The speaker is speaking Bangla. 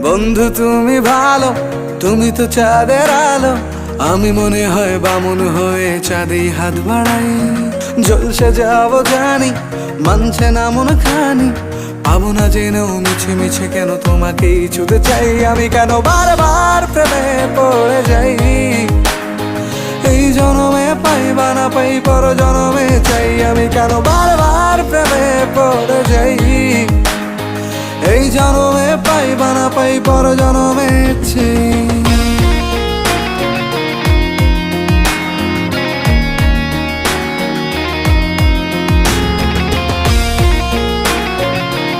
বন্ধু তুমি ভালো, তুমি তো চাঁদের আলো, আমি মনে হয় বামুন হয়ে চাঁদে হাত বাড়াই। জলসে যাব জানি, মানছে না মন খানি, পাবো না জেনেও মিছে মিছে কেন তোমাকেই ছুতে চাই। আমি কেন বারবার প্রেমে পড়ে যাই, এই জনমে পাই বা না পাই পর জনমে চাই। আমি কেন বারবার প্রেমে পড়ে যাই, এই জনমে পাই বা না পাই পর জনমে চাই।